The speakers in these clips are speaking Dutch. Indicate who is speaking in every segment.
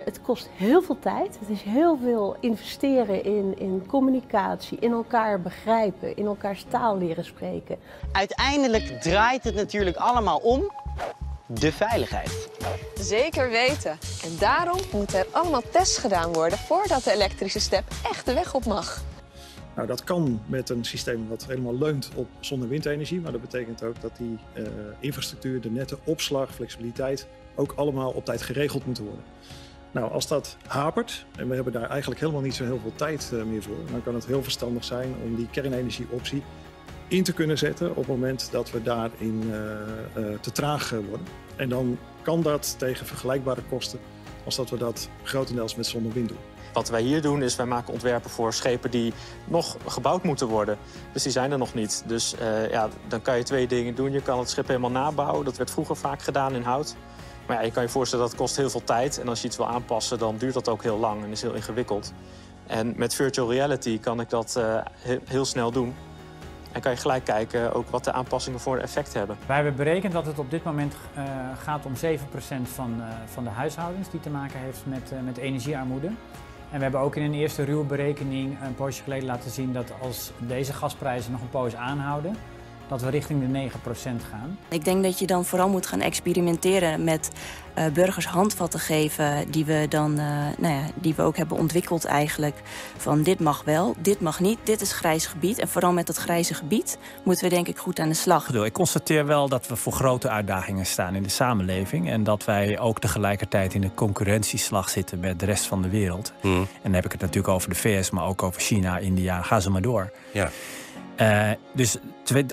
Speaker 1: Het kost heel veel tijd. Het is heel veel investeren in communicatie, in elkaar begrijpen, in elkaars taal leren spreken.
Speaker 2: Uiteindelijk draait het natuurlijk allemaal om de veiligheid.
Speaker 3: Zeker weten. En daarom moeten er allemaal tests gedaan worden voordat de elektrische step echt de weg op mag.
Speaker 4: Nou, dat kan met een systeem wat helemaal leunt op zon- en windenergie. Maar dat betekent ook dat die infrastructuur, de netten, opslag, flexibiliteit ook allemaal op tijd geregeld moeten worden. Nou, als dat hapert, en we hebben daar eigenlijk helemaal niet zo heel veel tijd meer voor, dan kan het heel verstandig zijn om die kernenergieoptie in te kunnen zetten op het moment dat we daarin te traag worden. En dan kan dat tegen vergelijkbare kosten als dat we dat grotendeels met zon en wind doen.
Speaker 5: Wat wij hier doen is, wij maken ontwerpen voor schepen die nog gebouwd moeten worden. Dus die zijn er nog niet. Dus dan kan je twee dingen doen. Je kan het schip helemaal nabouwen. Dat werd vroeger vaak gedaan in hout. Maar ja, je kan je voorstellen dat kost heel veel tijd. En als je iets wil aanpassen, dan duurt dat ook heel lang en is heel ingewikkeld. En met virtual reality kan ik dat heel snel doen. En kan je gelijk kijken ook wat de aanpassingen voor effect hebben.
Speaker 6: Wij hebben berekend dat het op dit moment gaat om 7% van de huishoudens die te maken heeft met energiearmoede. En we hebben ook in een eerste ruwe berekening een poosje geleden laten zien dat als deze gasprijzen nog een poos aanhouden, dat we richting de 9% gaan.
Speaker 7: Ik denk dat je dan vooral moet gaan experimenteren met burgers handvatten geven die we dan, die we ook hebben ontwikkeld eigenlijk. Van dit mag wel, dit mag niet, dit is grijs gebied. En vooral met dat grijze gebied moeten we denk ik goed aan de slag.
Speaker 8: Ik constateer wel dat we voor grote uitdagingen staan in de samenleving. En dat wij ook tegelijkertijd in een concurrentieslag zitten met de rest van de wereld. En dan heb ik het natuurlijk over de VS, maar ook over China, India, ga zo maar door. Ja. Dus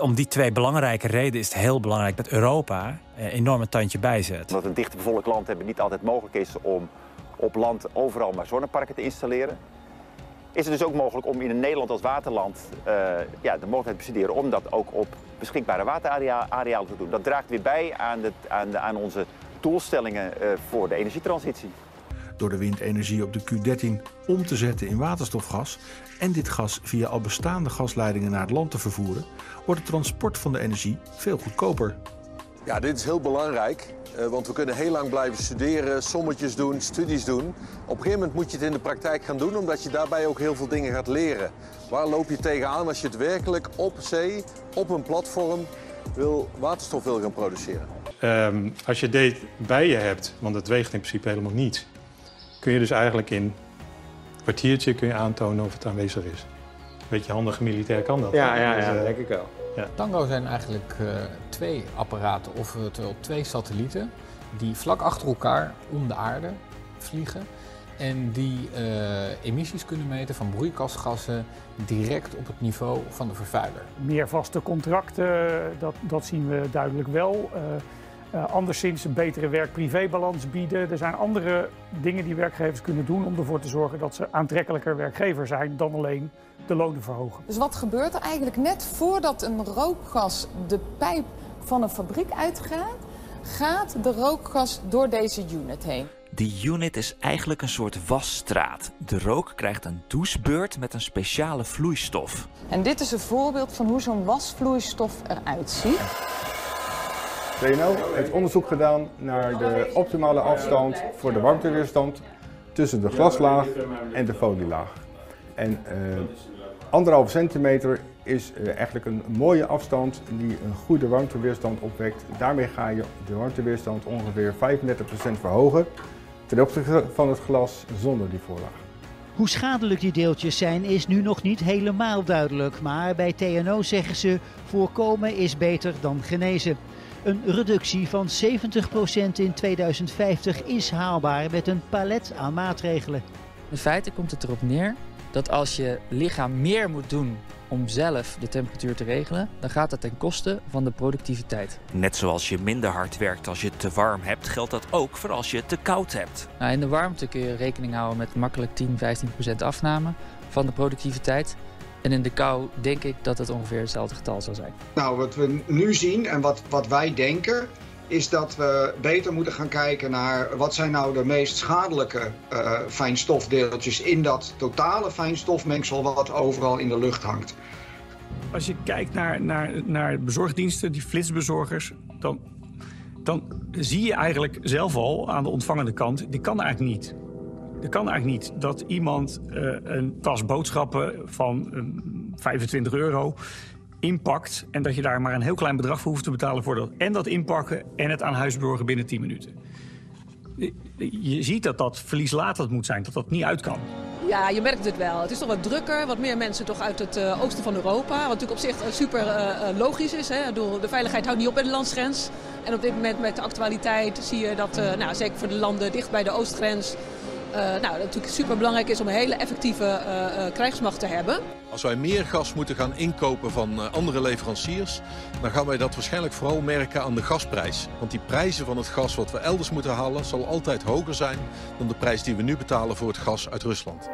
Speaker 8: om die twee belangrijke redenen is het heel belangrijk dat Europa enorm een tandje bijzet.
Speaker 9: Omdat we een dicht bevolkt land hebben, niet altijd mogelijk is om op land overal maar zonneparken te installeren. Is het dus ook mogelijk om in Nederland als waterland de mogelijkheid te bestuderen om dat ook op beschikbare waterarealen te doen. Dat draagt weer bij aan onze doelstellingen voor de energietransitie.
Speaker 10: Door de windenergie op de Q13 om te zetten in waterstofgas en dit gas via al bestaande gasleidingen naar het land te vervoeren, wordt het transport van de energie veel goedkoper.
Speaker 11: Ja, dit is heel belangrijk, want we kunnen heel lang blijven studeren, sommetjes doen, studies doen. Op een gegeven moment moet je het in de praktijk gaan doen, omdat je daarbij ook heel veel dingen gaat leren. Waar loop je tegenaan als je het werkelijk op zee, op een platform, waterstof wil gaan produceren?
Speaker 12: Als je dit bij je hebt, want het weegt in principe helemaal niets, kun je dus eigenlijk in een kwartiertje aantonen of het aanwezig is. Beetje handig militair kan dat.
Speaker 13: Ja, denk ik wel.
Speaker 12: Ja.
Speaker 14: Tango zijn eigenlijk twee apparaten, oftewel twee satellieten, die vlak achter elkaar om de aarde vliegen. En die emissies kunnen meten van broeikasgassen direct op het niveau van de vervuiler.
Speaker 15: Meer vaste contracten, dat zien we duidelijk wel. Anderszins een betere werk-privébalans bieden. Er zijn andere dingen die werkgevers kunnen doen om ervoor te zorgen dat ze aantrekkelijker werkgever zijn dan alleen de lonen verhogen.
Speaker 16: Dus wat gebeurt er eigenlijk net voordat een rookgas de pijp van een fabriek uitgaat, gaat de rookgas door deze unit heen?
Speaker 17: Die unit is eigenlijk een soort wasstraat. De rook krijgt een douchebeurt met een speciale vloeistof.
Speaker 16: En dit is een voorbeeld van hoe zo'n wasvloeistof eruit ziet.
Speaker 18: TNO heeft onderzoek gedaan naar de optimale afstand voor de warmteweerstand tussen de glaslaag en de folielaag. En 1,5 centimeter is eigenlijk een mooie afstand die een goede warmteweerstand opwekt. Daarmee ga je de warmteweerstand ongeveer 35% verhogen ten opzichte van het glas zonder die voorlaag.
Speaker 19: Hoe schadelijk die deeltjes zijn is nu nog niet helemaal duidelijk, maar bij TNO zeggen ze voorkomen is beter dan genezen. Een reductie van 70% in 2050 is haalbaar met een palet aan maatregelen.
Speaker 20: In feite komt het erop neer dat als je lichaam meer moet doen om zelf de temperatuur te regelen, dan gaat dat ten koste van de productiviteit.
Speaker 17: Net zoals je minder hard werkt als je te warm hebt, geldt dat ook voor als je te koud hebt.
Speaker 20: Nou, in de warmte kun je rekening houden met makkelijk 10-15% afname van de productiviteit. En in de kou denk ik dat het ongeveer hetzelfde getal zal zijn.
Speaker 7: Nou, wat we nu zien en wat wij denken, is dat we beter moeten gaan kijken naar wat zijn nou de meest schadelijke fijnstofdeeltjes in dat totale fijnstofmengsel wat overal in de lucht hangt.
Speaker 4: Als je kijkt naar bezorgdiensten, die flitsbezorgers, dan zie je eigenlijk zelf al aan de ontvangende kant, die kan eigenlijk niet.
Speaker 15: Het kan eigenlijk niet dat iemand een tas boodschappen van €25 inpakt en dat je daar maar een heel klein bedrag voor hoeft te betalen voor dat inpakken en het aan huis bezorgen binnen 10 minuten. Je ziet dat verlieslatend moet zijn, dat niet uit kan.
Speaker 13: Ja, je merkt het wel. Het is toch wat drukker, wat meer mensen toch uit het oosten van Europa. Wat natuurlijk op zich super logisch is. Hè? De veiligheid houdt niet op bij de landsgrens. En op dit moment met de actualiteit zie je dat, zeker voor de landen dicht bij de oostgrens, dat natuurlijk super belangrijk is om een hele effectieve krijgsmacht te hebben.
Speaker 11: Als wij meer gas moeten gaan inkopen van andere leveranciers, dan gaan wij dat waarschijnlijk vooral merken aan de gasprijs. Want die prijzen van het gas wat we elders moeten halen zal altijd hoger zijn dan de prijs die we nu betalen voor het gas uit Rusland.